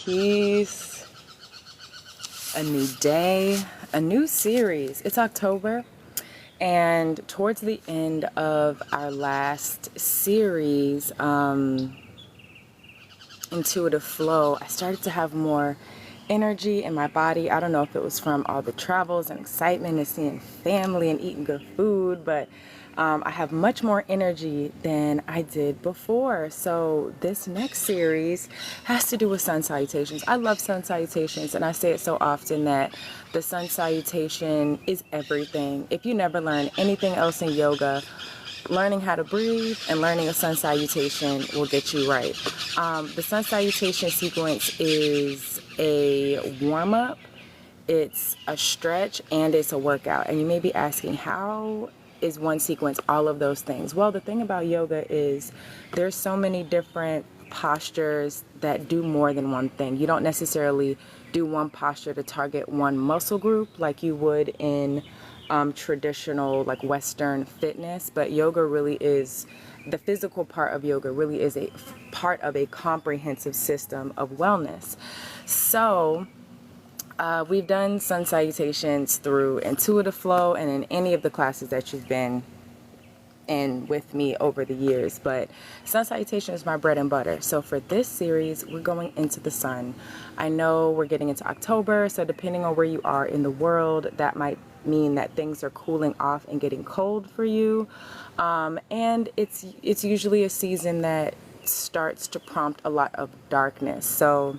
peace, a new day, a new series. It's October, and towards the end of our last series, Intuitive Flow, I started to have more energy in my body. I don't know if it was from all the travels and excitement and seeing family and eating good food, but I have much more energy than I did before. So this next series has to do with sun salutations. I love sun salutations, and I say it so often that the sun salutation is everything. If you never learn anything else in yoga, learning how to breathe and learning a sun salutation will get you right. The sun salutation sequence is a warm-up, it's a stretch, and it's a workout. And you may be asking, how is one sequence all of those things? Well, the thing about yoga is there's so many different postures that do more than one thing. You don't necessarily do one posture to target one muscle group like you would in traditional like Western fitness, but yoga really is, the physical part of yoga really is a part of a comprehensive system of wellness. So we've done sun salutations through Intuitive Flow and in any of the classes that you've been in with me over the years, but sun salutation is my bread and butter. So for this series, we're going into the sun. I know we're getting into October, so depending on where you are in the world, that might mean that things are cooling off and getting cold for you. And it's usually a season that starts to prompt a lot of darkness. So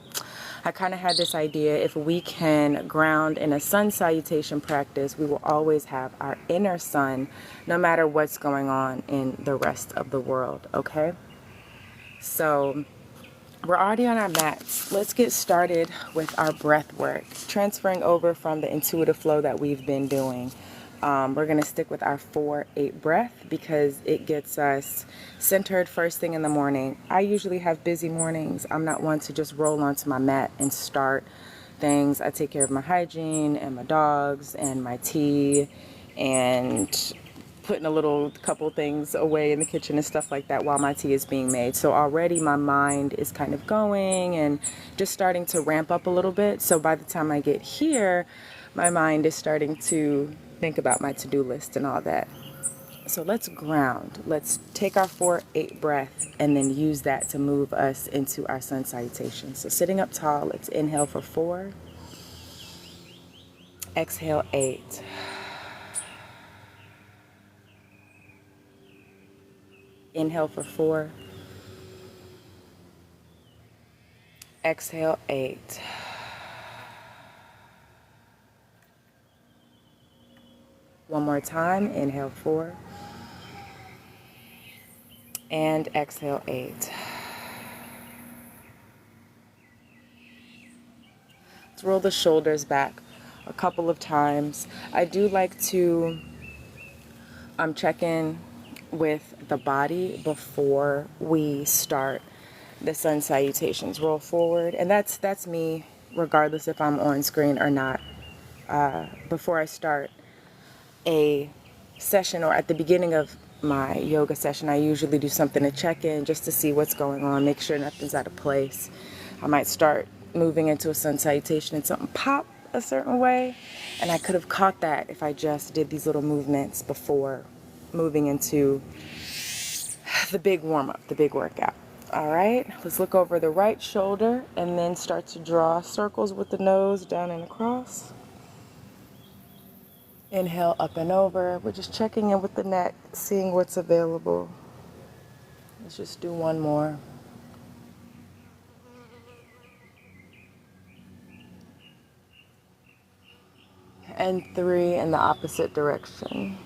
I kind of had this idea, if we can ground in a sun salutation practice, we will always have our inner sun, no matter what's going on in the rest of the world, okay? So we're already on our mats. Let's get started with our breath work, transferring over from the intuitive flow that we've been doing. We're going to stick with our 4-8 breath because it gets us centered first thing in the morning. I usually have busy mornings. I'm not one to just roll onto my mat and start things. I take care of my hygiene and my dogs and my tea and putting a couple things away in the kitchen and stuff like that while my tea is being made. So already my mind is kind of going and just starting to ramp up a little bit. So by the time I get here, my mind is starting to think about my to-do list and all that. So let's ground. Let's take our 4-8 breath and then use that to move us into our sun salutation. So sitting up tall, let's inhale for 4. Exhale 8. Inhale for 4. Exhale 8. One more time. Inhale 4. And exhale 8. Let's roll the shoulders back a couple of times. I do like to check in with the body before we start the sun salutations. Roll forward, and that's me regardless if I'm on screen or not. Before I start a session or at the beginning of my yoga session, I usually do something to check in just to see what's going on, make sure nothing's out of place. I might start moving into a sun salutation and something pop a certain way, and I could have caught that if I just did these little movements before moving into the big warm-up, the big workout. All right, let's look over the right shoulder and then start to draw circles with the nose down and across. Inhale up and over. We're just checking in with the neck, seeing what's available. Let's just do one more. And 3 in the opposite direction.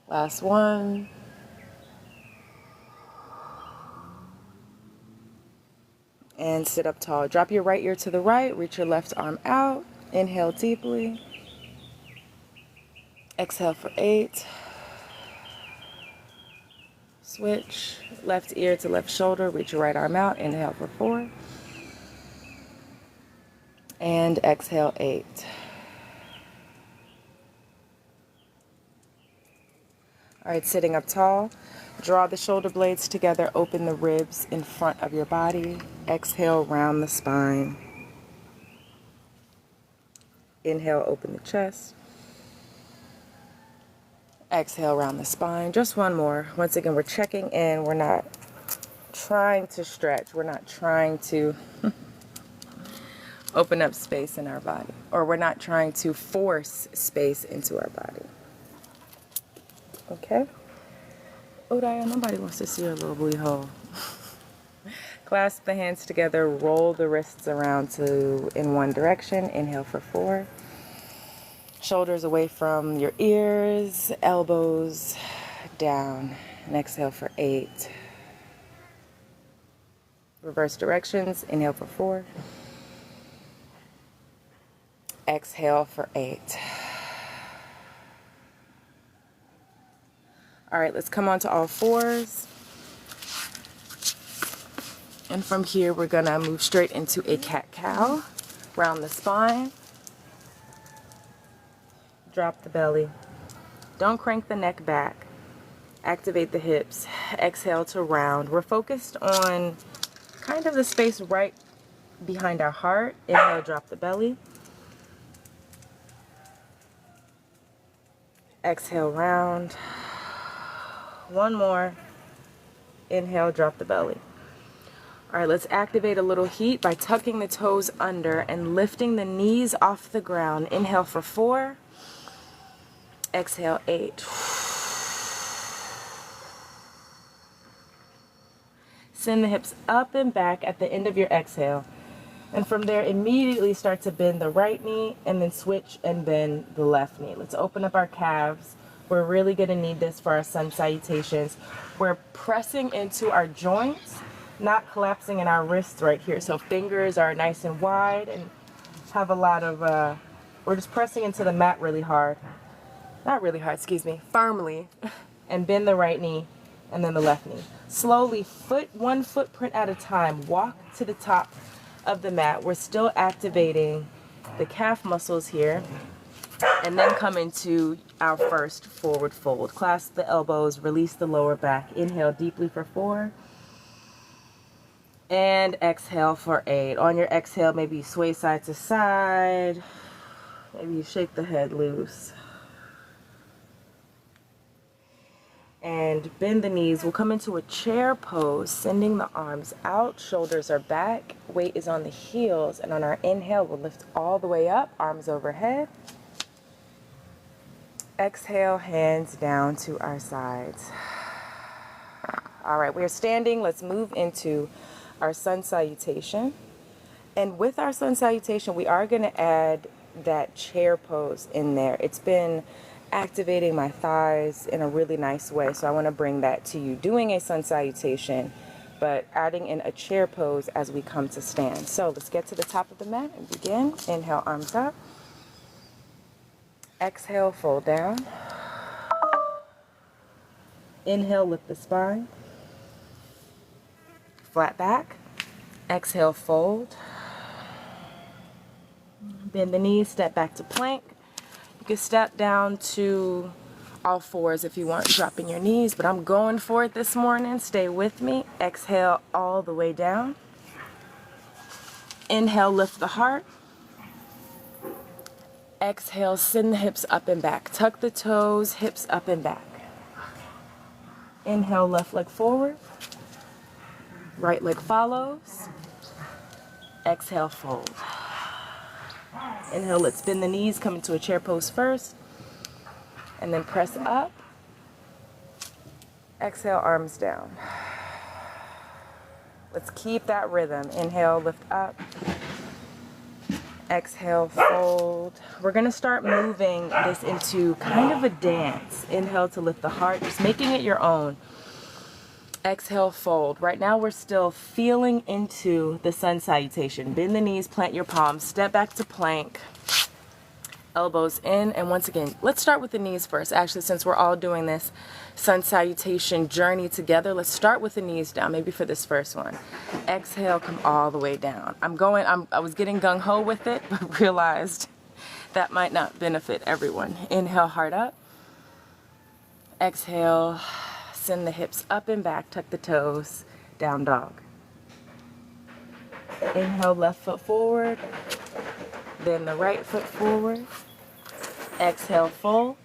Last one. And sit up tall. Drop your right ear to the right. Reach your left arm out. Inhale deeply. Exhale for 8. Switch. Left ear to left shoulder. Reach your right arm out. Inhale for 4. And exhale 8. All right, sitting up tall. Draw the shoulder blades together, open the ribs in front of your body. Exhale, round the spine. Inhale, open the chest. Exhale, round the spine. Just one more. Once again, we're checking in. We're not trying to stretch. We're not trying to open up space in our body. Or we're not trying to force space into our body. Okay? Oh, Daya, nobody wants to see your little booty hole. Clasp the hands together. Roll the wrists around in one direction. Inhale for 4. Shoulders away from your ears, elbows down, and exhale for 8. Reverse directions, inhale for 4. Exhale for 8. All right, let's come onto all fours. And from here, we're gonna move straight into a cat-cow. Round the spine. Drop the belly. Don't crank the neck back. Activate the hips. Exhale to round. We're focused on kind of the space right behind our heart. Inhale, drop the belly. Exhale, round. One more. Inhale, drop the belly. All right, let's activate a little heat by tucking the toes under and lifting the knees off the ground. Inhale for 4. Exhale, 8. Send the hips up and back at the end of your exhale. And from there, immediately start to bend the right knee and then switch and bend the left knee. Let's open up our calves. We're really going to need this for our sun salutations. We're pressing into our joints, not collapsing in our wrists right here. So fingers are nice and wide and have a lot of, we're just pressing into the mat really hard. Not really hard, excuse me, firmly, and bend the right knee and then the left knee. Slowly, one footprint at a time, walk to the top of the mat. We're still activating the calf muscles here, and then come into our first forward fold. Clasp the elbows, release the lower back. Inhale deeply for 4, and exhale for 8. On your exhale, maybe you sway side to side, maybe you shake the head loose. And bend the knees. We'll come into a chair pose, sending the arms out, shoulders are back, weight is on the heels, and on our inhale, we'll lift all the way up, arms overhead. Exhale, hands down to our sides. All right, we're standing. Let's move into our sun salutation. And with our sun salutation, we are going to add that chair pose in there. It's been activating my thighs in a really nice way, so I want to bring that to you. Doing a sun salutation, but adding in a chair pose as we come to stand. So let's get to the top of the mat and begin. Inhale, arms up. Exhale, fold down. Inhale, lift the spine. Flat back. Exhale, fold. Bend the knees, step back to plank. You can step down to all fours if you want, dropping your knees, but I'm going for it this morning. Stay with me. Exhale all the way down. Inhale, lift the heart. Exhale, send the hips up and back. Tuck the toes, hips up and back. Inhale, left leg forward. Right leg follows. Exhale, fold. Inhale, let's bend the knees, come into a chair pose first, and then press up. Exhale, arms down. Let's keep that rhythm. Inhale, lift up. Exhale, fold. We're going to start moving this into kind of a dance. Inhale to lift the heart, just making it your own. Exhale, fold. Right now we're still feeling into the sun salutation. Bend the knees, plant your palms, step back to plank. Elbows in, and once again, let's start with the knees first. Actually, since we're all doing this sun salutation journey together, let's start with the knees down, maybe for this first one. Exhale, come all the way down. I was getting gung-ho with it, but realized that might not benefit everyone. Inhale, heart up. Exhale, send the hips up and back, tuck the toes, down dog. Inhale, left foot forward, then the right foot forward. Exhale, fold.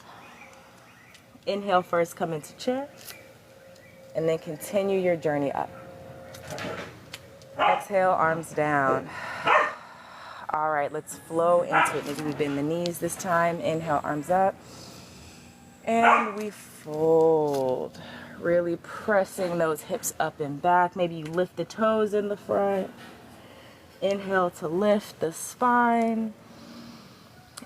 Inhale, first come into chair, and then continue your journey up. Exhale, arms down. All right, let's flow into it. Maybe we bend the knees this time. Inhale, arms up. And we fold. Really pressing those hips up and back. Maybe you lift the toes in the front. Inhale to lift the spine.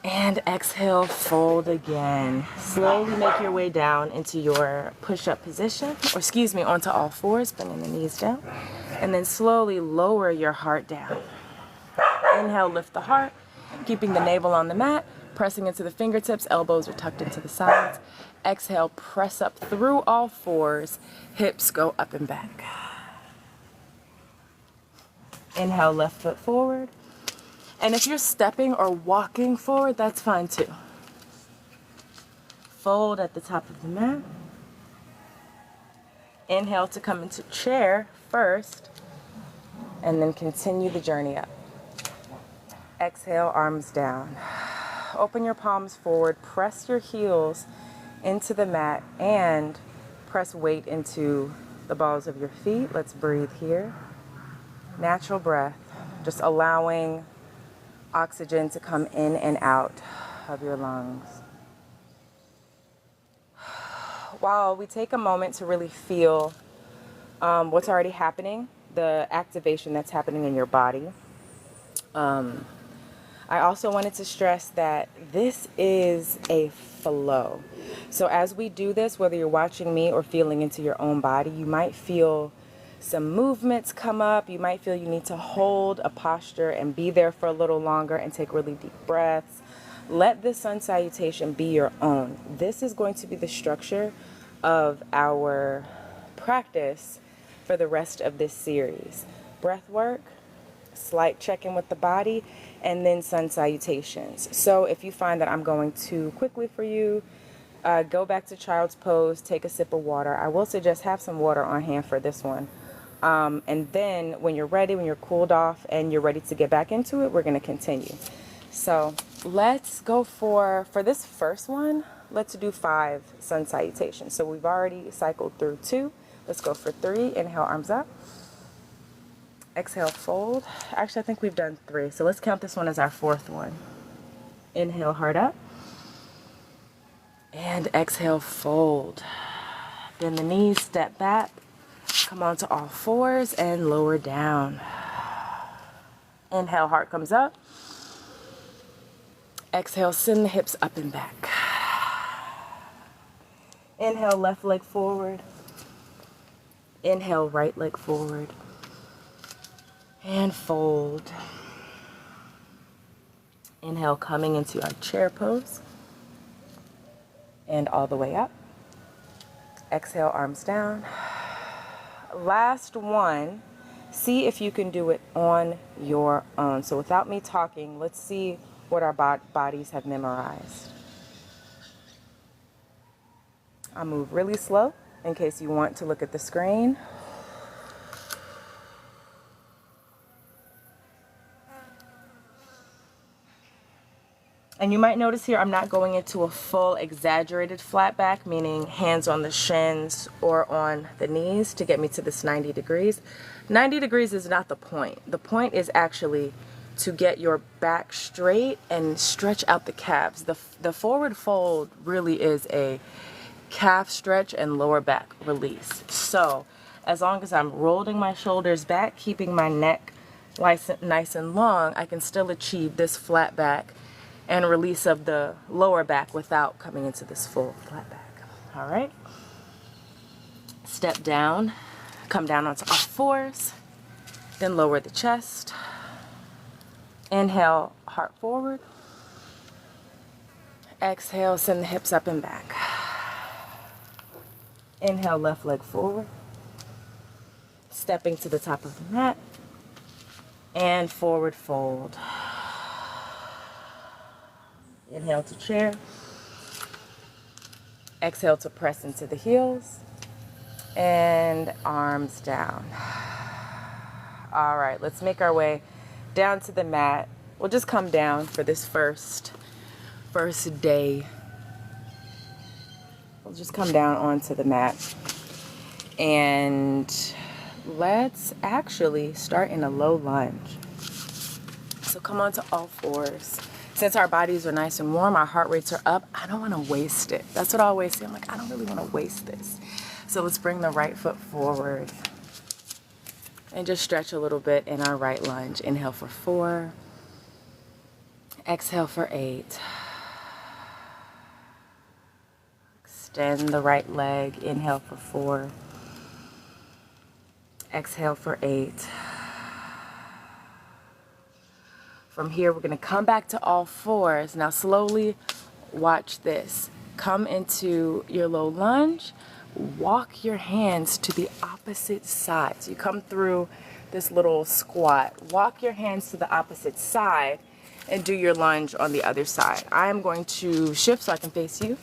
And exhale, fold again. Slowly make your way down into your push-up position. Or excuse me, onto all fours, bringing the knees down. And then slowly lower your heart down. Inhale, lift the heart, keeping the navel on the mat, pressing into the fingertips, elbows are tucked into the sides. Exhale, press up through all fours, hips go up and back. Inhale, left foot forward. And if you're stepping or walking forward, that's fine too. Fold at the top of the mat. Inhale to come into chair first, and then continue the journey up. Exhale, arms down. Open your palms forward, press your heels into the mat, and press weight into the balls of your feet. Let's breathe here. Natural breath, just allowing oxygen to come in and out of your lungs. While we take a moment to really feel what's already happening, the activation that's happening in your body, I also wanted to stress that this is a flow. So as we do this, whether you're watching me or feeling into your own body, you might feel some movements come up. You might feel you need to hold a posture and be there for a little longer and take really deep breaths. Let this sun salutation be your own. This is going to be the structure of our practice for the rest of this series. Breath work, slight check-in with the body, and then sun salutations. So if you find that I'm going too quickly for you, go back to child's pose, take a sip of water. I will suggest have some water on hand for this one. And then when you're ready, when you're cooled off and you're ready to get back into it, we're going to continue. So let's go for this first one, let's do 5 sun salutations. So we've already cycled through 2. Let's go for 3. Inhale, arms up. Exhale, fold. Actually, I think we've done 3. So let's count this one as our 4th one. Inhale, heart up. And exhale, fold. Bend the knees, step back. Come onto all fours and lower down. Inhale, heart comes up. Exhale, send the hips up and back. Inhale, left leg forward. Inhale, right leg forward. And fold. Inhale, coming into our chair pose. And all the way up. Exhale, arms down. Last one, see if you can do it on your own. So without me talking, let's see what our bodies have memorized. I'll move really slow in case you want to look at the screen. And you might notice here I'm not going into a full exaggerated flat back, meaning hands on the shins or on the knees to get me to this 90 degrees. 90 degrees is not the point. The point is actually to get your back straight and stretch out the calves. The forward fold really is a calf stretch and lower back release. So as long as I'm rolling my shoulders back, keeping my neck nice and long, I can still achieve this flat back and release of the lower back without coming into this full flat back. All right. Step down, come down onto all fours, then lower the chest. Inhale, heart forward. Exhale, send the hips up and back. Inhale, left leg forward. Stepping to the top of the mat. And forward fold. Inhale to chair. Exhale to press into the heels and arms down. All right, let's make our way down to the mat. We'll just come down for this first day. We'll just come down onto the mat and let's actually start in a low lunge. So come onto all fours. Since our bodies are nice and warm, our heart rates are up, I don't want to waste it. That's what I always say. I'm like, I don't really want to waste this. So let's bring the right foot forward and just stretch a little bit in our right lunge. Inhale for 4. Exhale for 8. Extend the right leg. Inhale for 4. Exhale for 8. From here, we're going to come back to all fours. Now slowly watch this. Come into your low lunge. Walk your hands to the opposite side. So you come through this little squat. Walk your hands to the opposite side and do your lunge on the other side. I am going to shift so I can face you,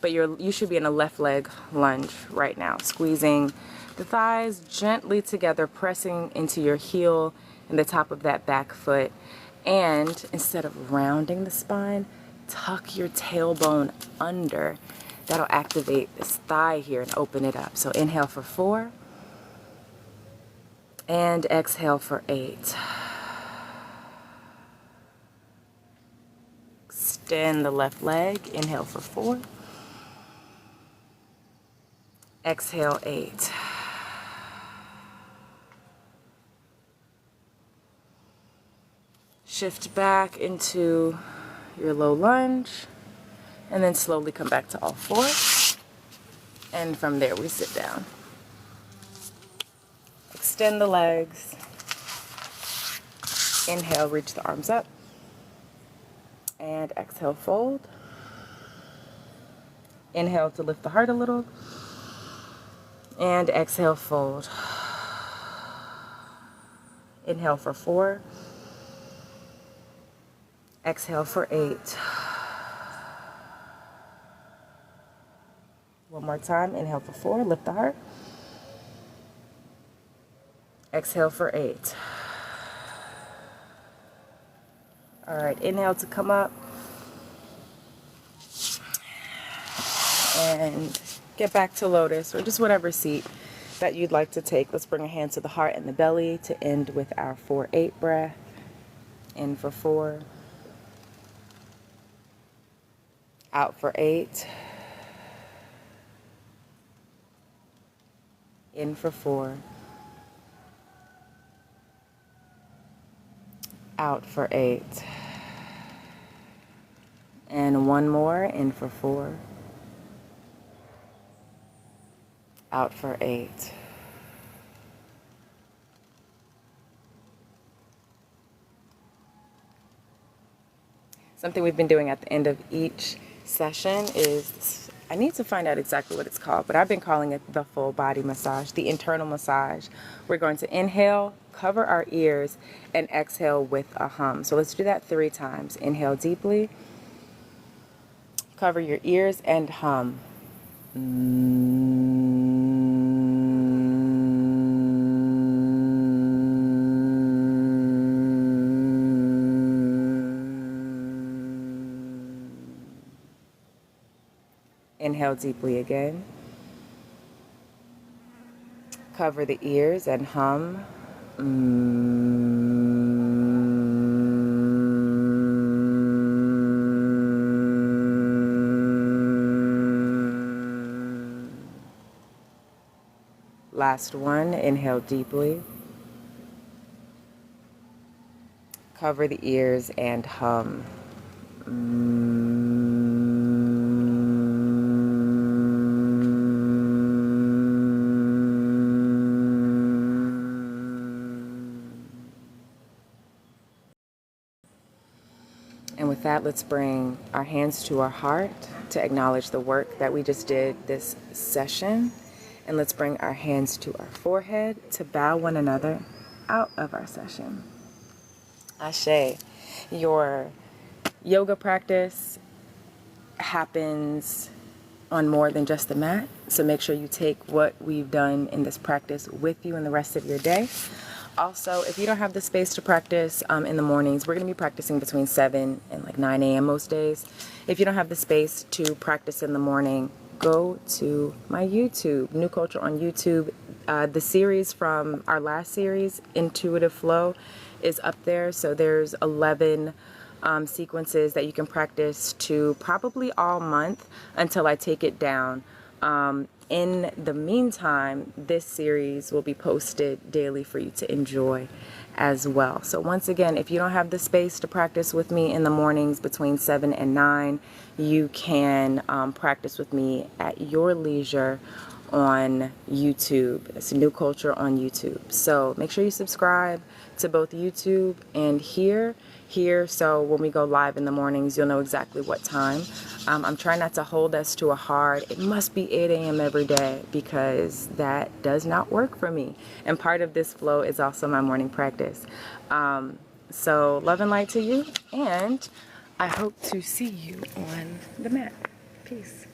but you should be in a left leg lunge right now. Squeezing the thighs gently together, pressing into your heel and the top of that back foot. And instead of rounding the spine, tuck your tailbone under. That'll activate this thigh here and open it up. So inhale for 4 and exhale for 8. Extend the left leg. Inhale for 4. Exhale 8. Shift back into your low lunge and then slowly come back to all fours. And from there we sit down. Extend the legs. Inhale, reach the arms up. And exhale, fold. Inhale to lift the heart a little. And exhale, fold. Inhale for 4. Exhale for 8. One more time. Inhale for 4. Lift the heart. Exhale for 8. All right. Inhale to come up. And get back to lotus or just whatever seat that you'd like to take. Let's bring a hand to the heart and the belly to end with our 4-8 breath. In for 4. Out for 8. In for 4. Out for 8. And one more. In for 4. Out for 8. Something we've been doing at the end of each session is, I need to find out exactly what it's called, but I've been calling it the full body massage, the internal massage. We're going to inhale, cover our ears, and exhale with a hum. So let's do that 3 times. Inhale deeply, cover your ears, and hum. Inhale deeply again. Cover the ears and hum. Last one. Inhale deeply. Cover the ears and hum. And with that, let's bring our hands to our heart to acknowledge the work that we just did this session. And let's bring our hands to our forehead to bow one another out of our session. Ashe, your yoga practice happens on more than just the mat. So make sure you take what we've done in this practice with you in the rest of your day. Also, if you don't have the space to practice in the mornings, we're going to be practicing between 7 and like 9 a.m. most days. If you don't have the space to practice in the morning, go to my YouTube, Nucultur on YouTube. The series from our last series, Intuitive Flow, is up there. So there's 11 sequences that you can practice to probably all month until I take it down. In the meantime, this series will be posted daily for you to enjoy as well. So once again, if you don't have the space to practice with me in the mornings between 7 and 9, you can practice with me at your leisure on YouTube. It's Nucultur on YouTube. So make sure you subscribe to both YouTube and here, so when we go live in the mornings, you'll know exactly what time. I'm trying not to hold us to a hard, it must be 8 a.m. every day, because that does not work for me. And part of this flow is also my morning practice. So love and light to you, and I hope to see you on the mat. Peace.